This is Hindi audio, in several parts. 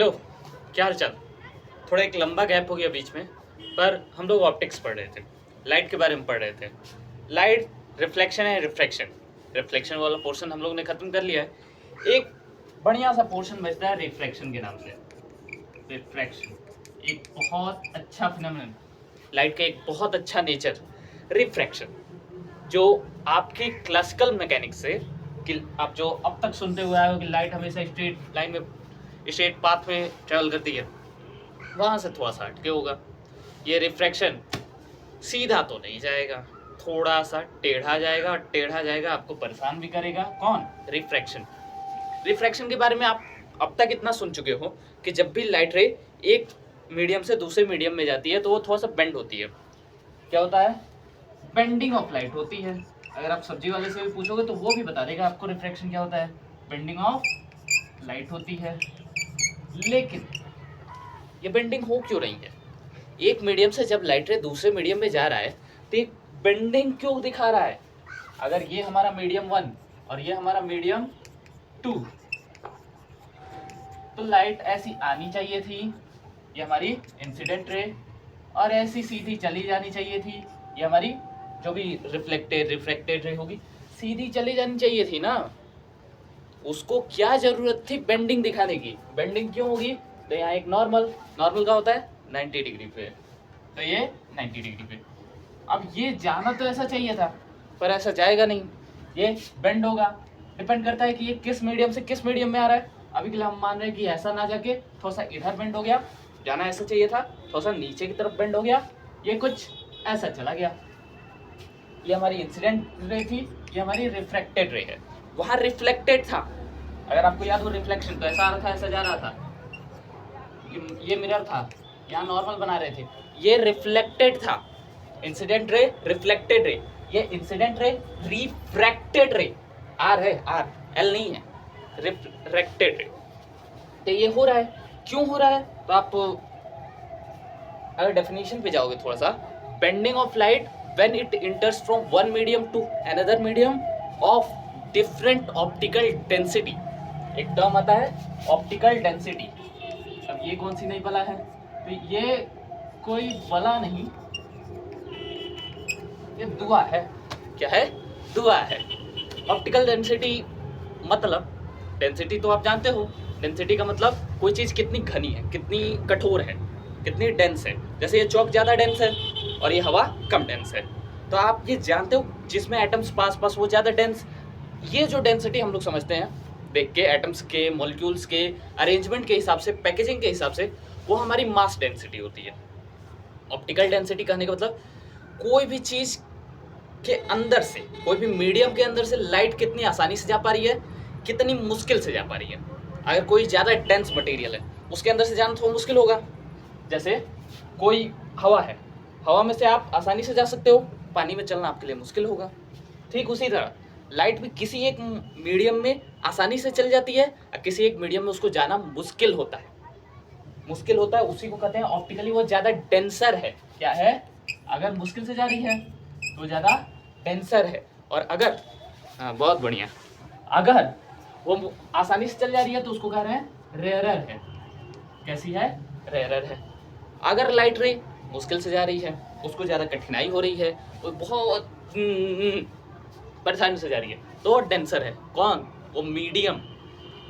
हेलो, क्या हाल चाल। थोड़ा एक लंबा गैप हो गया बीच में, पर हम लोग ऑप्टिक्स पढ़ रहे थे, लाइट के बारे में पढ़ रहे थे। लाइट रिफ्लेक्शन है, रिफ्रैक्शन। रिफ्लेक्शन वाला पोर्शन हम लोग ने खत्म कर लिया है। एक बढ़िया सा पोर्शन बचता है रिफ्रैक्शन के नाम से। रिफ्रैक्शन एक बहुत अच्छा फिनोमेनन, लाइट का एक बहुत अच्छा नेचर रिफ्रैक्शन, जो आपके क्लासिकल मैकेनिक्स से कि आप जो अब तक सुनते हुए आए हो कि लाइट हमेशा स्ट्रेट लाइन में, स्ट्रेट पाथ में ट्रेवल करती है, वहां से थोड़ा सा हटके होगा। ये रिफ्रैक्शन सीधा तो नहीं जाएगा, थोड़ा सा टेढ़ा जाएगा, और टेढ़ा जाएगा आपको परेशान भी करेगा। कौन? रिफ्रैक्शन। रिफ्रैक्शन के बारे में आप अब तक इतना सुन चुके हो कि जब भी लाइट रे एक मीडियम से दूसरे मीडियम में जाती है तो वो थोड़ा सा बेंड होती है। क्या होता है? बेंडिंग ऑफ लाइट होती है। अगर आप सब्जी वाले से भी पूछोगे तो वो भी बता देगा आपको रिफ्रैक्शन क्या होता है। बेंडिंग ऑफ लाइट होती है। लेकिन ये बेंडिंग हो क्यों रही है? एक मीडियम से जब लाइट रे दूसरे मीडियम में जा रहा है तो एक बेंडिंग क्यों दिखा रहा है? अगर ये हमारा मीडियम 1 और ये हमारा मीडियम 2, तो लाइट ऐसी आनी चाहिए थी, ये हमारी इंसिडेंट रे, और ऐसी सीधी चली जानी चाहिए थी, ये हमारी जो भी रिफ्लेक्टेड रे होगी, सीधी चली जानी चाहिए थी ना। उसको क्या जरूरत थी बेंडिंग दिखाने की? बेंडिंग क्यों होगी? तो यहाँ एक नॉर्मल का होता है 90 डिग्री पे, तो ये 90 डिग्री पे। अब ये जाना तो ऐसा चाहिए था, पर ऐसा जाएगा नहीं, ये बेंड होगा। डिपेंड करता है कि ये किस मीडियम से किस मीडियम में आ रहा है। अभी के लिए हम मान रहे हैं कि ऐसा ना जाके थोड़ा सा इधर बेंड हो गया, जाना ऐसा चाहिए था, थोड़ा सा नीचे की तरफ बेंड हो गया, ये कुछ ऐसा चला गया। ये हमारी इंसिडेंट रे थी, ये हमारी रिफ्रैक्टेड रे है। वहां रिफ्लेक्टेड था, अगर आपको याद हो रिफ्लेक्शन, तो ऐसा आ रहा था, ऐसा जा रहा था, ये मिरर था, यहाँ नॉर्मल बना रहे थे, ये रिफ्लेक्टेड था। इंसिडेंट रे, रिफ्लेक्टेड रे, ये इंसिडेंट रे, रिफ्रैक्टेड रे, आर है, आर एल नहीं है, रिफ्रैक्टेड रे। तो ये हो रहा है, क्यों हो रहा है? तो आप अगर डेफिनेशन पे जाओगे थोड़ा सा, bending of light when it enters from one medium to another medium of different optical density. एक टर्म आता है ऑप्टिकल डेंसिटी। अब ये कौन सी नई बला है? तो ये कोई बला नहीं, ये दुआ है। क्या है? दुआ है। ऑप्टिकल डेंसिटी मतलब, डेंसिटी तो आप जानते हो, डेंसिटी का मतलब कोई चीज़ कितनी घनी है, कितनी कठोर है, कितनी डेंस है। जैसे ये चौक ज़्यादा डेंस है और ये हवा कम डेंस है, तो आप ये जानते हो जिसमें एटम्स पास पास वो ज़्यादा डेंस। ये जो डेंसिटी हम लोग समझते हैं देख के, एटम्स के, मॉलिक्यूल्स के अरेंजमेंट के हिसाब से, पैकेजिंग के हिसाब से, वो हमारी मास डेंसिटी होती है। ऑप्टिकल डेंसिटी कहने का मतलब कोई भी चीज़ के अंदर से, कोई भी मीडियम के अंदर से लाइट कितनी आसानी से जा पा रही है, कितनी मुश्किल से जा पा रही है। अगर कोई ज़्यादा डेंस मटेरियल है, उसके अंदर से जाना थोड़ा मुश्किल होगा। जैसे कोई हवा है, हवा में से आप आसानी से जा सकते हो, पानी में चलना आपके लिए मुश्किल होगा। ठीक उसी तरह लाइट भी किसी एक मीडियम में आसानी से चल जाती है, और किसी एक मीडियम में उसको जाना मुश्किल होता है। मुश्किल होता है, उसी को कहते हैं ऑप्टिकली वो ज़्यादा डेंसर है। क्या है? अगर मुश्किल से जा रही है तो ज़्यादा डेंसर है, और अगर, हाँ बहुत बढ़िया, अगर वो आसानी से चल जा रही है तो उसको कह रहे हैं रेयरर है। कैसी है? रेयरर है। अगर लाइट रे मुश्किल से जा रही है, उसको ज़्यादा कठिनाई हो रही है, वो बहुत परेशानी से जा रही है, तो डेंसर है। कौन? वो मीडियम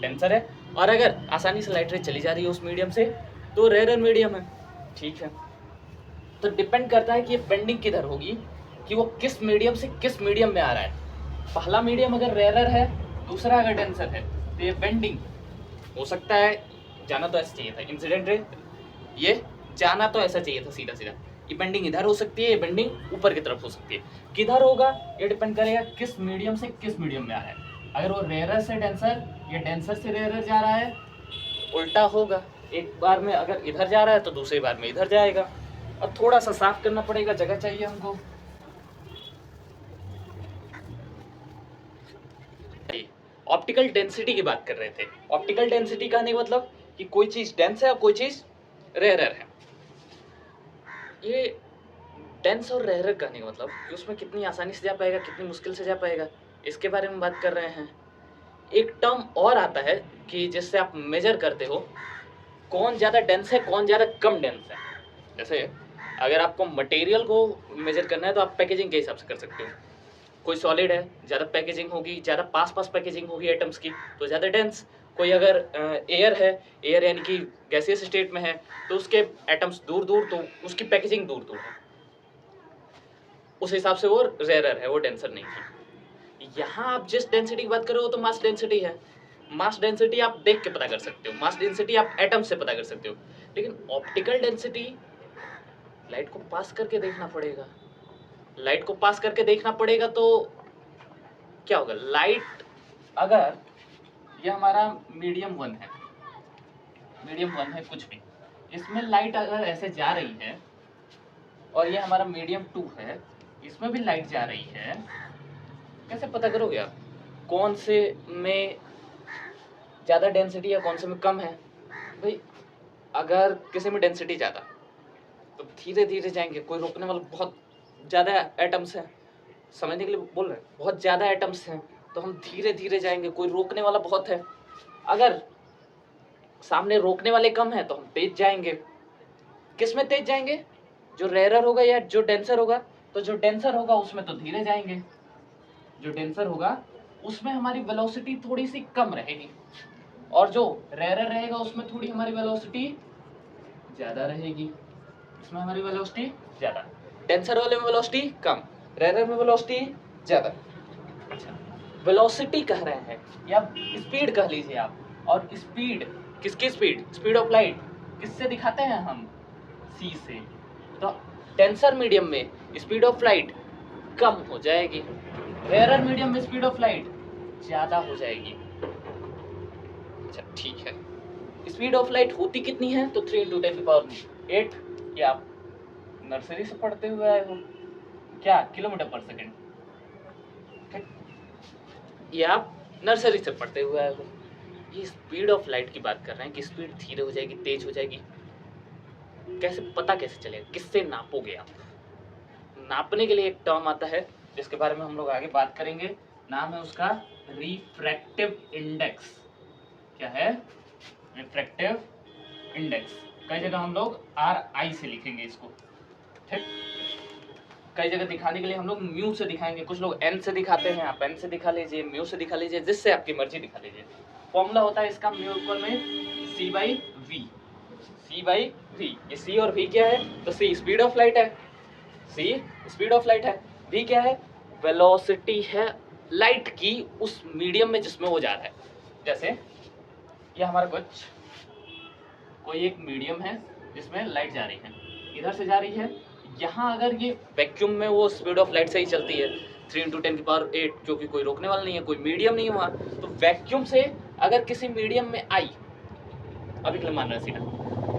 डेंसर है। और अगर आसानी से लाइट रे चली जा रही है उस मीडियम से, तो रेयरर मीडियम है। ठीक है, तो डिपेंड करता है कि ये बेंडिंग किधर होगी, कि वो किस मीडियम से किस मीडियम में आ रहा है। पहला मीडियम अगर रेयरर है, दूसरा अगर डेंसर है, तो ये बेंडिंग हो सकता है, जाना तो ऐसा चाहिए था इंसिडेंट रे, ये जाना तो ऐसा चाहिए था सीधा सीधा। ये बेंडिंग इधर हो सकती है, ये बेंडिंग ऊपर की तरफ हो सकती है। किधर होगा ये डिपेंड करेगा किस मीडियम से किस मीडियम में आ रहा है। अगर वो रेयरर से डेंसर या डेंसर से रेयरर जा रहा है, उल्टा होगा। एक बार में अगर इधर जा रहा है तो दूसरी बार में इधर जाएगा। और थोड़ा सा साफ करना पड़ेगा, जगह चाहिए हमको। ऑप्टिकल डेंसिटी की बात कर रहे थे। ऑप्टिकल डेंसिटी कहने का मतलब कि कोई चीज़ डेंस है और कोई चीज़ रेयरर है। ये डेंस और रेयरर कहने का मतलब कि उसमें कितनी आसानी से जा पाएगा, कितनी मुश्किल से जा पाएगा, इसके बारे में बात कर रहे हैं। एक टर्म और आता है कि जिससे आप मेजर करते हो कौन ज़्यादा डेंस है, कौन ज़्यादा कम डेंस है। जैसे अगर आपको मटेरियल को मेजर करना है तो आप पैकेजिंग के हिसाब से कर सकते हो। कोई सॉलिड है, ज़्यादा पैकेजिंग होगी, ज़्यादा पास पैकेजिंग होगी एटम्स की तो ज़्यादा डेंस। कोई अगर एयर है, एयर यानी कि गैसियस स्टेट में है, तो उसके एटम्स दूर दूर, तो उसकी पैकेजिंग दूर दूर है, उस हिसाब से वो रेयर है, वो डेंसर नहीं है। यहाँ आप जिस डेंसिटी की बात कर रहे हो तो मास डेंसिटी है। मास डेंसिटी आप देख के पता कर सकते हो, मास डेंसिटी आप एटम से पता कर सकते हो। लेकिन ऑप्टिकल डेंसिटी लाइट को पास करके देखना पड़ेगा। लाइट को पास करके देखना पड़ेगा तो क्या होगा, लाइट अगर ये हमारा मीडियम 1 है, मीडियम 1 है कुछ भी, इसमें लाइट अगर ऐसे जा रही है और ये हमारा मीडियम 2 है, इसमें भी लाइट जा रही है, कैसे पता करोगे आप कौन से में ज़्यादा डेंसिटी है, कौन से में कम है। भाई अगर किसी में डेंसिटी ज़्यादा तो धीरे धीरे जाएंगे, कोई रोकने वाला, बहुत ज़्यादा एटम्स हैं, समझने के लिए बोल रहे हैं, बहुत ज़्यादा एटम्स हैं तो हम धीरे धीरे जाएंगे, कोई रोकने वाला बहुत है। अगर सामने रोकने वाले कम है तो हम तेज जाएंगे। किस में तेज जाएंगे, जो रेयरर होगा या जो डेंसर होगा। तो जो डेंसर होगा उसमें तो धीरे जाएंगे, जो डेंसर होगा उसमें हमारी वेलोसिटी थोड़ी सी कम रहेगी, और जो रेयरर रहेगा उसमें थोड़ी हमारी वेलोसिटी ज़्यादा रहेगी। इसमें हमारी वेलोसिटी ज़्यादा, डेंसर वाले में वेलोसिटी कम, रेयरर में वेलोसिटी ज़्यादा। अच्छा, वेलोसिटी कह रहे हैं या स्पीड कह लीजिए आप। और स्पीड, किसकी स्पीड, स्पीड ऑफ लाइट किससे दिखाते हैं हम, सी से। तो डेंसर मीडियम में स्पीड ऑफ लाइट कम हो जाएगी, रेयरर मीडियम में स्पीड ऑफ लाइट ज़्यादा हो जाएगी। अच्छा ठीक है, स्पीड ऑफ लाइट होती कितनी है, तो 3 × 10⁸ ये आप नर्सरी से पढ़ते हुए आए हो क्या, किलोमीटर पर सेकंड, ये आप नर्सरी से पढ़ते हुए आए हो। ये स्पीड ऑफ लाइट की बात कर रहे हैं कि स्पीड धीरे हो जाएगी, तेज हो जाएगी, कैसे पता कैसे चलेगा, किससे नापोगे आप। नापने के लिए एक टर्म आता है जिसके बारे में हम लोग आगे बात करेंगे, नाम है उसका रिफ्रैक्टिव इंडेक्स। क्या है, रिफ्रैक्टिव इंडेक्स। कई जगह हम लोग RI से लिखेंगे इसको, ठीक। कई जगह दिखाने के लिए हम लोग म्यू से दिखाएंगे, कुछ लोग N से दिखाते हैं, आप N से दिखा लीजिए, म्यू से दिखा लीजिए, जिससे आपकी मर्जी दिखा लीजिए। फॉर्मूला होता है इसका म्यू इक्वल में C/V, C/V। ये C और V क्या है, तो C स्पीड ऑफ लाइट है, C स्पीड ऑफ लाइट है, V क्या है, वेलोसिटी है लाइट की उस मीडियम में जिसमें वो जा रहा है। जैसे ये हमारा कोई एक मीडियम है जिसमें लाइट जा रही है, इधर से जा रही है, यहाँ अगर ये वैक्यूम में वो स्पीड ऑफ लाइट से ही चलती है 3 × 10⁸, क्योंकि कोई रोकने वाला नहीं है, कोई मीडियम नहीं है वहाँ, तो वैक्यूम से अगर किसी मीडियम में आई, अभी के लिए मान रहे सीधा,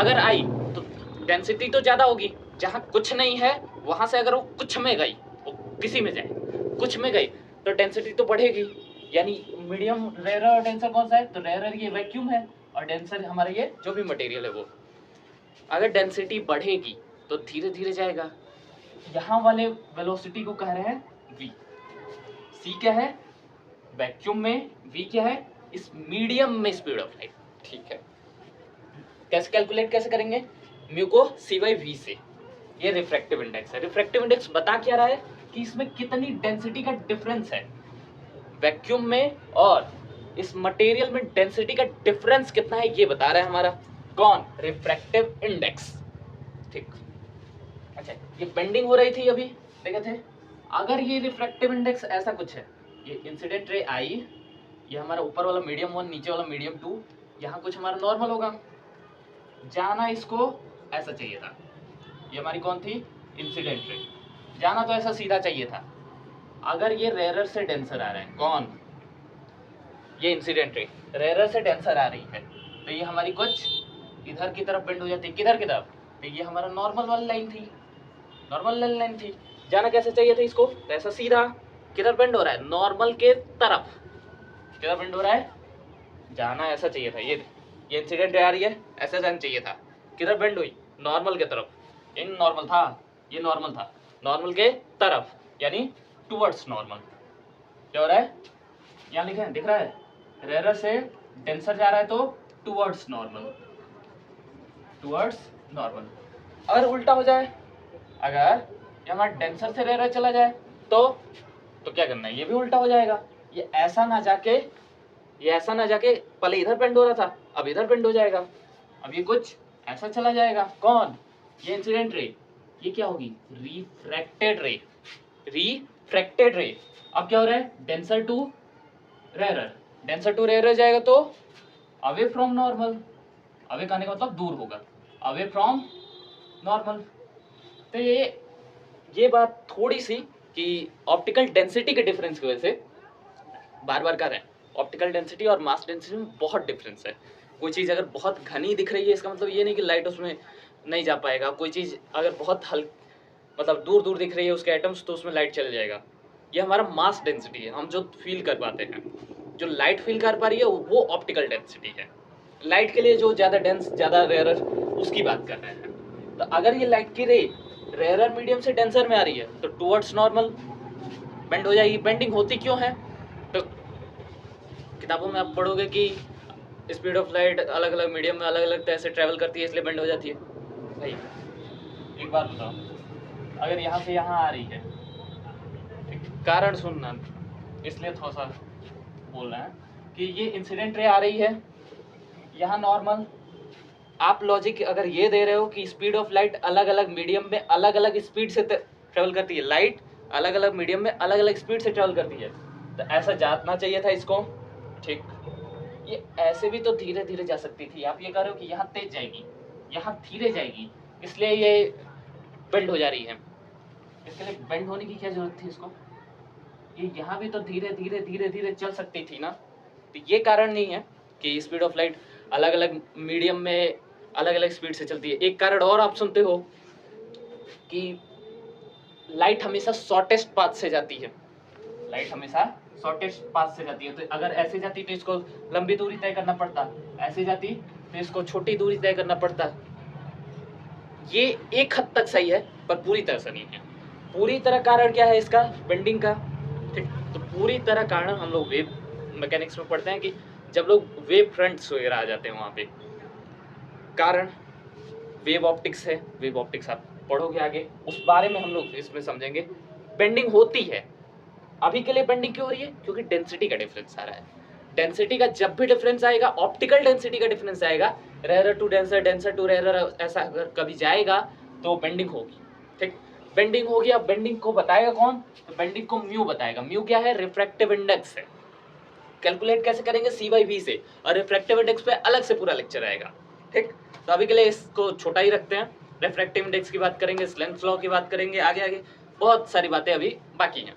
अगर आई तो डेंसिटी तो ज़्यादा होगी, जहाँ कुछ नहीं है वहाँ से अगर वो कुछ में गई, वो किसी में जाए, कुछ में गई तो डेंसिटी तो बढ़ेगी। यानी मीडियम, रेयर और डेंसर कौन सा है, तो रेयर ये वैक्यूम है और डेंसर हमारा ये जो भी मटेरियल है वो। अगर डेंसिटी बढ़ेगी तो धीरे धीरे जाएगा, यहाँ वाले वेलोसिटी को कह रहे हैं v। c क्या है, वैक्यूम में, v क्या है, इस मीडियम में स्पीड ऑफ लाइट, ठीक है। कैसे कैलकुलेट कैसे करेंगे, म्यू को C/V से, ये रिफ्रैक्टिव इंडेक्स है। रिफ्रैक्टिव इंडेक्स बता क्या रहा है कि इसमें कितनी डेंसिटी का डिफरेंस है, वैक्यूम में और इस मटेरियल में डेंसिटी का डिफरेंस कितना है, ये बता रहा है हमारा कौन, रिफ्रैक्टिव इंडेक्स, ठीक। अच्छा, ये बेंडिंग हो रही थी अभी देखे थे, अगर ये रिफ्रैक्टिव इंडेक्स ऐसा कुछ है, ये इंसिडेंट रे आई, ये हमारा ऊपर वाला मीडियम 1, नीचे वाला मीडियम 2, यहाँ कुछ हमारा नॉर्मल होगा, जाना इसको ऐसा चाहिए था, ये हमारी कौन थी, इंसिडेंट रे, जाना तो ऐसा सीधा चाहिए था। अगर ये रेयरर से डेंसर आ रहा है, कौन, ये इंसिडेंट रे रेयरर से डेंसर आ रही है, तो ये हमारी कुछ इधर की तरफ बेंड हो जाती है, किधर की तरफ, तो ये हमारा नॉर्मल वाली लाइन थी, नॉर्मल लाइन थी, जाना कैसे चाहिए था इसको, तो ऐसा सीधा, किधर बेंड हो रहा है, नॉर्मल के तरफ, किधर बेंड हो रहा है, जाना ऐसा चाहिए था, ये इंसिडेंट आ रही है, ऐसा जाना चाहिए था, किधर बेंड हुई, नॉर्मल के तरफ, इन नॉर्मल था, ये नॉर्मल था, नॉर्मल के तरफ, यानी टुवर्ड्स नॉर्मल। क्या हो रहा है, यहाँ लिखे हैं, दिख रहा है, रेयरर से डेंसर जा रहा है तो टुवर्ड्स नॉर्मल, टुवर्ड्स नॉर्मल। अगर उल्टा हो जाए, अगर ये हमारा डेंसर से रेयर चला जाए तो क्या करना है, ये भी उल्टा हो जाएगा। ये ऐसा ना जाके पहले इधर बेंड हो रहा था, अब इधर बेंड हो जाएगा। अब ये कुछ ऐसा चला जाएगा। कौन? ये इंसिडेंट रे। ये क्या होगी? रिफ्रैक्टेड रे। रिफ्रैक्टेड रे। अब क्या हो रहा है? डेंसर टू रेयर जाएगा तो अवे फ्रॉम नॉर्मल। अवे कहने का मतलब दूर होगा, अवे फ्रॉम नॉर्मल। तो ये बात थोड़ी सी कि ऑप्टिकल डेंसिटी के डिफरेंस की वजह से बार बार कर रहे हैं। ऑप्टिकल डेंसिटी और मास डेंसिटी में बहुत डिफरेंस है। कोई चीज़ अगर बहुत घनी दिख रही है, इसका मतलब ये नहीं कि लाइट उसमें नहीं जा पाएगा। कोई चीज़ अगर बहुत मतलब दूर दूर दिख रही है उसके एटम्स, तो उसमें लाइट चल जाएगा। ये हमारा मास डेंसिटी है, हम जो फील कर पाते हैं। जो लाइट फील कर पा रही है वो ऑप्टिकल डेंसिटी है। लाइट के लिए जो ज़्यादा डेंस, ज़्यादा रेयरर, उसकी बात कर रहे हैं। तो अगर ये लाइट की रे रेयरर मीडियम से डेंसर में आ रही है तो टुवर्ड्स नॉर्मल बेंड हो जाएगी। बेंडिंग होती क्यों है? तो किताबों में आप पढ़ोगे कि स्पीड ऑफ लाइट अलग अलग मीडियम में अलग अलग तरह से ट्रैवल करती है, इसलिए बेंड हो जाती है। भाई एक बात बताओ, अगर यहाँ से यहाँ आ रही है, कारण सुनना, इसलिए थोड़ा सा बोल रहे हैं कि ये इंसिडेंट रे आ रही है यहाँ नॉर्मल। आप लॉजिक अगर ये दे रहे हो कि स्पीड ऑफ लाइट अलग अलग मीडियम में अलग अलग स्पीड से ट्रेवल करती है, लाइट अलग अलग मीडियम में अलग अलग स्पीड से ट्रेवल करती है, तो ऐसा जाना चाहिए था इसको। ठीक, ये ऐसे भी तो धीरे धीरे जा सकती थी। आप ये कह रहे हो कि यहाँ तेज जाएगी, यहाँ धीरे जाएगी, इसलिए ये बेंड हो जा रही है। इसके लिए बेंड होने की क्या जरूरत थी इसको? ये यहाँ भी तो धीरे धीरे धीरे धीरे चल सकती थी ना। तो ये कारण नहीं है कि स्पीड ऑफ लाइट अलग अलग मीडियम में अलग अलग स्पीड से चलती है। एक कारण और आप सुनते हो कि लाइट हमेशा शॉर्टेस्ट पाथ से जाती है। लाइट हमेशा शॉर्टेस्ट पाथ से जाती है। तो अगर ऐसे जाती तो इसको लंबी दूरी तय करना पड़ता, ऐसे जाती तो इसको छोटी दूरी तय करना पड़ता। ये एक हद तक सही है पर पूरी तरह से नहीं है। पूरी तरह कारण क्या है इसका? बेंडिंग का। ठीक, तो पूरी तरह कारण हम लोग वेव मैकेनिक्स में पढ़ते हैं कि जब लोग वेव फ्रंट्स वगैरह आ जाते हैं वहाँ पे। कारण वेव ऑप्टिक्स है, वेव ऑप्टिक्स आप पढ़ोगे आगे, उस बारे में हम लोग इसमें समझेंगे। बेंडिंग होती है, अभी के लिए बेंडिंग क्यों हो रही है? क्योंकि डेंसिटी का डिफरेंस आ रहा है। डेंसिटी का जब भी डिफरेंस आएगा, ऑप्टिकल डेंसिटी का डिफरेंस आएगा, rare to denser, denser to rare, ऐसा अगर कभी जाएगा तो बेंडिंग होगी। ठीक, बेंडिंग होगी। अब बेंडिंग को बताएगा कौन? तो बेंडिंग को म्यू बताएगा। म्यू क्या है? रिफ्रैक्टिव इंडेक्स है। कैलकुलेट कैसे करेंगे? C/V से, और रिफ्रैक्टिव इंडेक्स पे अलग से पूरा लेक्चर आएगा। ठीक, तो अभी के लिए इसको छोटा ही रखते हैं। रिफ्रैक्टिव इंडेक्स की बात करेंगे, लेंस लॉ की बात करेंगे, आगे आगे बहुत सारी बातें अभी बाकी हैं।